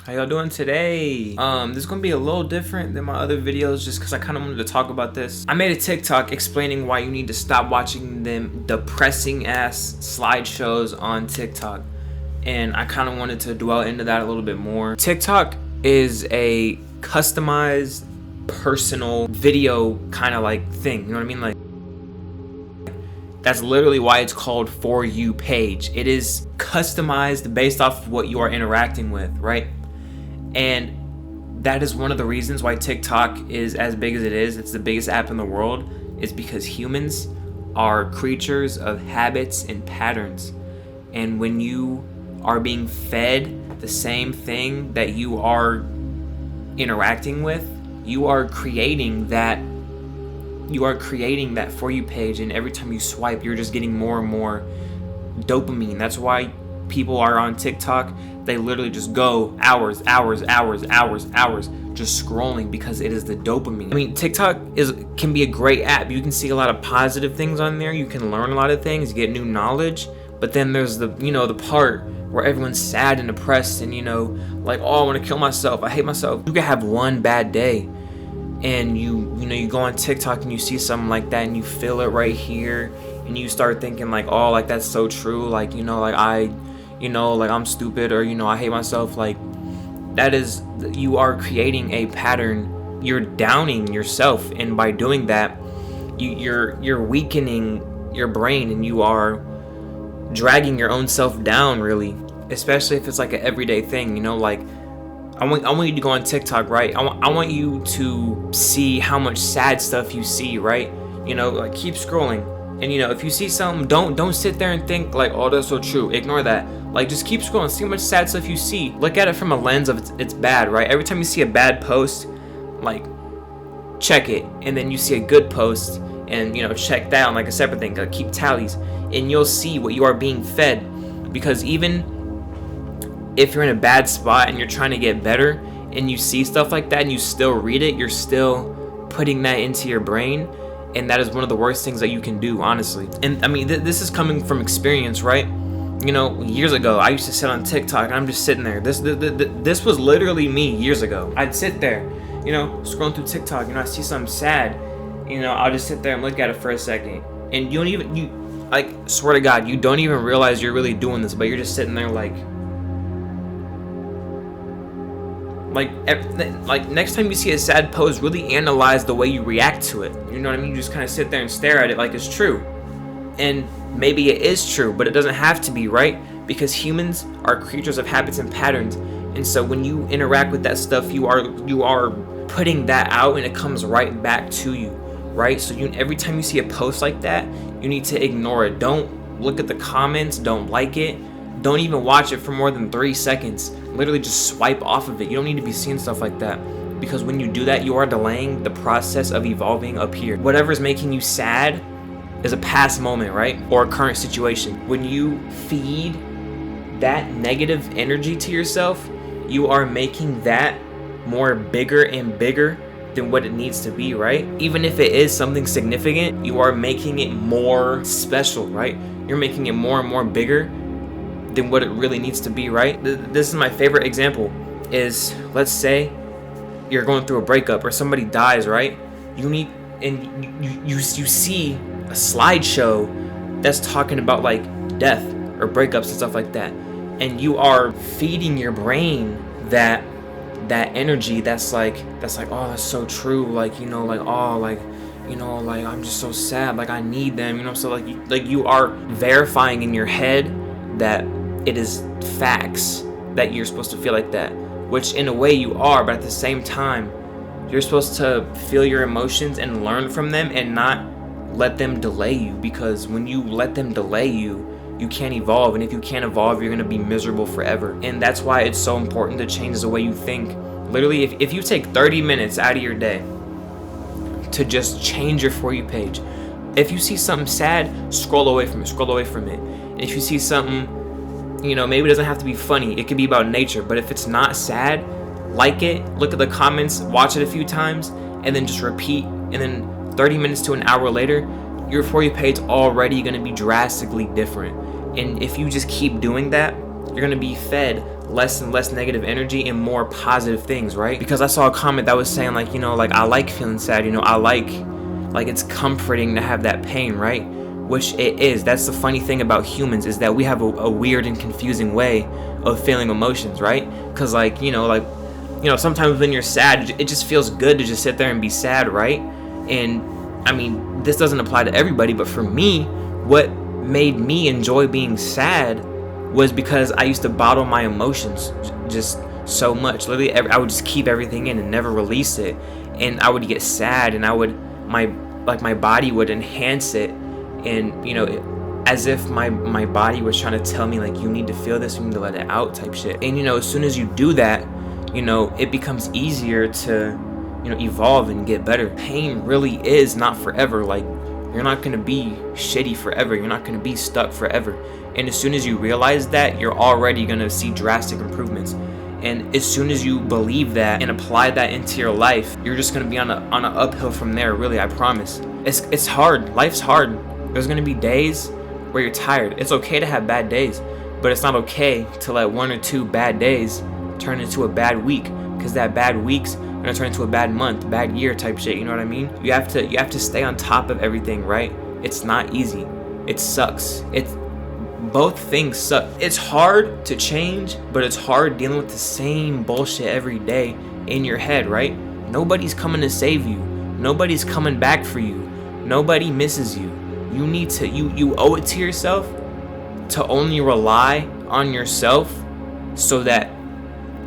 How y'all doing today? This is gonna be a little different than my other videos just because I kind of wanted to talk about this. I made a TikTok explaining why you need to stop watching them depressing ass slideshows on TikTok. And I kind of wanted to dwell into that a little bit more. TikTok is a customized, personal video kind of like thing. You know what I mean? Like, that's literally why it's called For You page. It is customized based off of what you are interacting with, right? And that is one of the reasons why TikTok is as big as it is. It's the biggest app in the world. It's because humans are creatures of habits and patterns. And when you are being fed the same thing that you are interacting with, you are creating that For You page, and every time you swipe, you're just getting more and more dopamine. That's why people are on TikTok. They literally just go hours just scrolling because it is the dopamine. I mean, TikTok can be a great app. You can see a lot of positive things on there. You can learn a lot of things, get new knowledge. But then there's the part where everyone's sad and depressed and like, oh, I want to kill myself. I hate myself. You can have one bad day and you go on TikTok and you see something like that and you feel it right here and you start thinking like, oh, like that's so true. Like, like I'm stupid, or I hate myself. Like, you are creating a pattern. You're downing yourself, and by doing that, you're weakening your brain, and you are dragging your own self down, really. Especially if it's like an everyday thing, like I want you to go on TikTok, right? I want you to see how much sad stuff you see, right? Like, keep scrolling. And if you see something, don't sit there and think like, oh, that's so true. Ignore that. Like, just keep scrolling. See how much sad stuff you see. Look at it from a lens of it's bad, right? Every time you see a bad post, like, check it. And then you see a good post and, check that on like a separate thing. Like, keep tallies. And you'll see what you are being fed. Because even if you're in a bad spot and you're trying to get better and you see stuff like that and you still read it, you're still putting that into your brain. And that is one of the worst things that you can do, honestly. And I mean, this is coming from experience, right? Years ago, I used to sit on TikTok and I'm just sitting there. This was literally me years ago. I'd sit there, scrolling through TikTok, I see something sad, I'll just sit there and look at it for a second. And you swear to God, you don't even realize you're really doing this, but you're just sitting there like next time you see a sad post, really analyze the way you react to it. You know what I mean? You just kind of sit there and stare at it like it's true. And maybe it is true, but it doesn't have to be, right? Because humans are creatures of habits and patterns. And so when you interact with that stuff, you are putting that out, and it comes right back to you, right? So every time you see a post like that, you need to ignore it. Don't look at the comments. Don't like it. Don't even watch it for more than 3 seconds. Literally just swipe off of it. You don't need to be seeing stuff like that, because when you do that, you are delaying the process of evolving up here. Whatever's making you sad is a past moment, right? Or a current situation. When you feed that negative energy to yourself, you are making that more bigger and bigger than what it needs to be, right? Even if it is something significant, you are making it more special, right? You're making it more and more bigger than what it really needs to be, right? This is my favorite example. Is, let's say you're going through a breakup or somebody dies, right? You see a slideshow that's talking about like death or breakups and stuff like that, and you are feeding your brain that energy that's like, oh, that's so true, like, like, oh, like, like, I'm just so sad, like, I need them, so like you are verifying in your head that it is facts that you're supposed to feel like that, which in a way you are, but at the same time, you're supposed to feel your emotions and learn from them and not let them delay you, because when you let them delay you, you can't evolve, and if you can't evolve, you're gonna be miserable forever. And that's why it's so important to change the way you think. Literally, if you take 30 minutes out of your day to just change your For You page, if you see something sad, scroll away from it. And if you see something, maybe it doesn't have to be funny, it could be about nature, but if it's not sad, like it, look at the comments, watch it a few times, and then just repeat. And then 30 minutes to an hour later, your For You page already going to be drastically different. And if you just keep doing that, you're going to be fed less and less negative energy and more positive things, right? Because I saw a comment that was saying like, you know, like, I like feeling sad, you know, I like it's comforting to have that pain, right? Which it is. That's the funny thing about humans, is that we have a weird and confusing way of feeling emotions, right? Because like, you know, sometimes when you're sad, it just feels good to just sit there and be sad, right? And I mean, this doesn't apply to everybody, but for me, what made me enjoy being sad was because I used to bottle my emotions just so much. Literally, I would just keep everything in and never release it, and I would get sad, and my body would enhance it, and you know, as if my body was trying to tell me like, you need to feel this, you need to let it out type shit. And you know, as soon as you do that, you know, it becomes easier to, you know, evolve and get better. Pain really is not forever. Like, you're not gonna be shitty forever. You're not gonna be stuck forever. And as soon as you realize that, you're already gonna see drastic improvements. And as soon as you believe that and apply that into your life, you're just gonna be on an uphill from there. Really, I promise. It's hard. Life's hard. There's gonna be days where you're tired. It's okay to have bad days, but it's not okay to let 1 or 2 bad days turn into a bad week, because that bad week's gonna turn into a bad month, bad year type shit. You know what I mean? You have to stay on top of everything, right? It's not easy. It sucks. Both things suck. It's hard to change, but it's hard dealing with the same bullshit every day in your head, right? Nobody's coming to save you. Nobody's coming back for you. Nobody misses you. You need to, you owe it to yourself to only rely on yourself, so that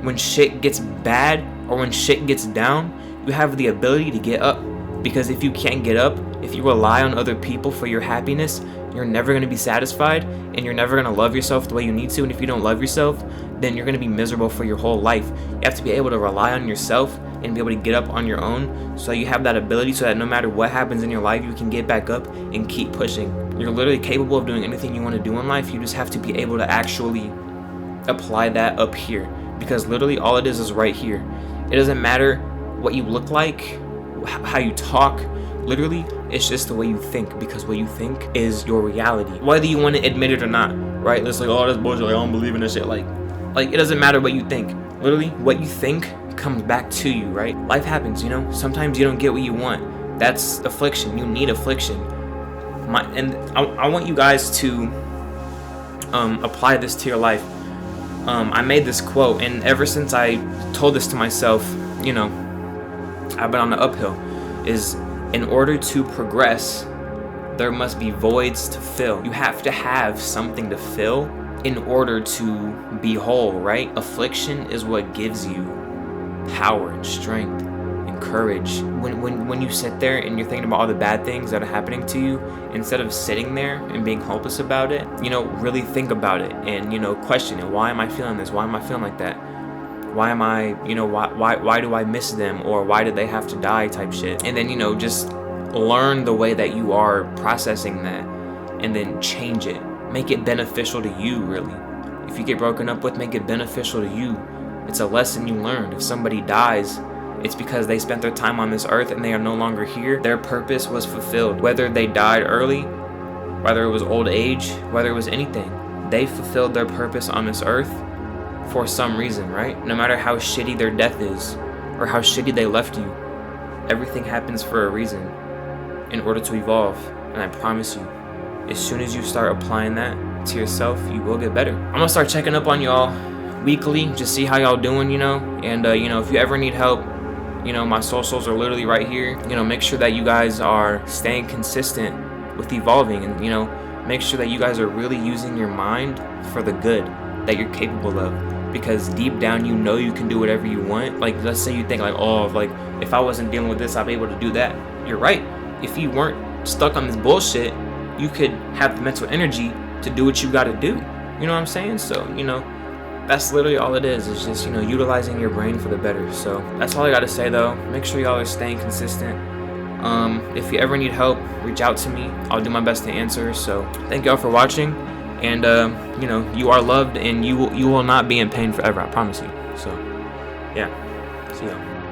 when shit gets bad or when shit gets down, you have the ability to get up. Because if you can't get up, if you rely on other people for your happiness, you're never going to be satisfied, and you're never going to love yourself the way you need to. And if you don't love yourself, then you're going to be miserable for your whole life. You have to be able to rely on yourself and be able to get up on your own, so you have that ability, so that no matter what happens in your life, you can get back up and keep pushing. You're literally capable of doing anything you want to do in life. You just have to be able to actually apply that up here, because literally all it is right here. It doesn't matter what you look like, how you talk. Literally, it's just the way you think, because what you think is your reality, whether you want to admit it or not, right? It's like, oh, that's bullshit, like, I don't believe in this shit. Like it doesn't matter what you think. Literally, what you think comes back to you, right? Life happens, you know? Sometimes you don't get what you want. That's affliction. You need affliction. I want you guys to apply this to your life. I made this quote, and ever since I told this to myself, you know, I've been on the uphill, is, in order to progress, there must be voids to fill. You have to have something to fill in order to be whole, right? Affliction is what gives you power and strength and courage. When you sit there and you're thinking about all the bad things that are happening to you, instead of sitting there and being hopeless about it, you know, really think about it and, you know, question it. Why am I feeling this? Why am I feeling like that? Why am I, you know, why do I miss them? Or why did they have to die type shit? And then, you know, just learn the way that you are processing that, and then change it. Make it beneficial to you, really. If you get broken up with, make it beneficial to you. It's a lesson you learned. If somebody dies, it's because they spent their time on this earth and they are no longer here. Their purpose was fulfilled. Whether they died early, whether it was old age, whether it was anything, they fulfilled their purpose on this earth for some reason, right? No matter how shitty their death is or how shitty they left you, everything happens for a reason, in order to evolve. And I promise you, as soon as you start applying that to yourself, you will get better. I'm gonna start checking up on y'all weekly, just see how y'all doing, you know. And you know, if you ever need help, you know, my socials are literally right here. You know, make sure that you guys are staying consistent with evolving, and you know, make sure that you guys are really using your mind for the good that you're capable of. Because deep down, you know, you can do whatever you want. Like, let's say you think like, oh, like, if I wasn't dealing with this, I'd be able to do that. You're right. If you weren't stuck on this bullshit, you could have the mental energy to do what you got to do. You know what I'm saying? So, you know, that's literally all it is. It's just, you know, utilizing your brain for the better. So that's all I got to say, though. Make sure y'all are staying consistent. If you ever need help, reach out to me. I'll do my best to answer. So thank y'all for watching. And, you know, you are loved, and you will not be in pain forever. I promise you. So, yeah. See y'all.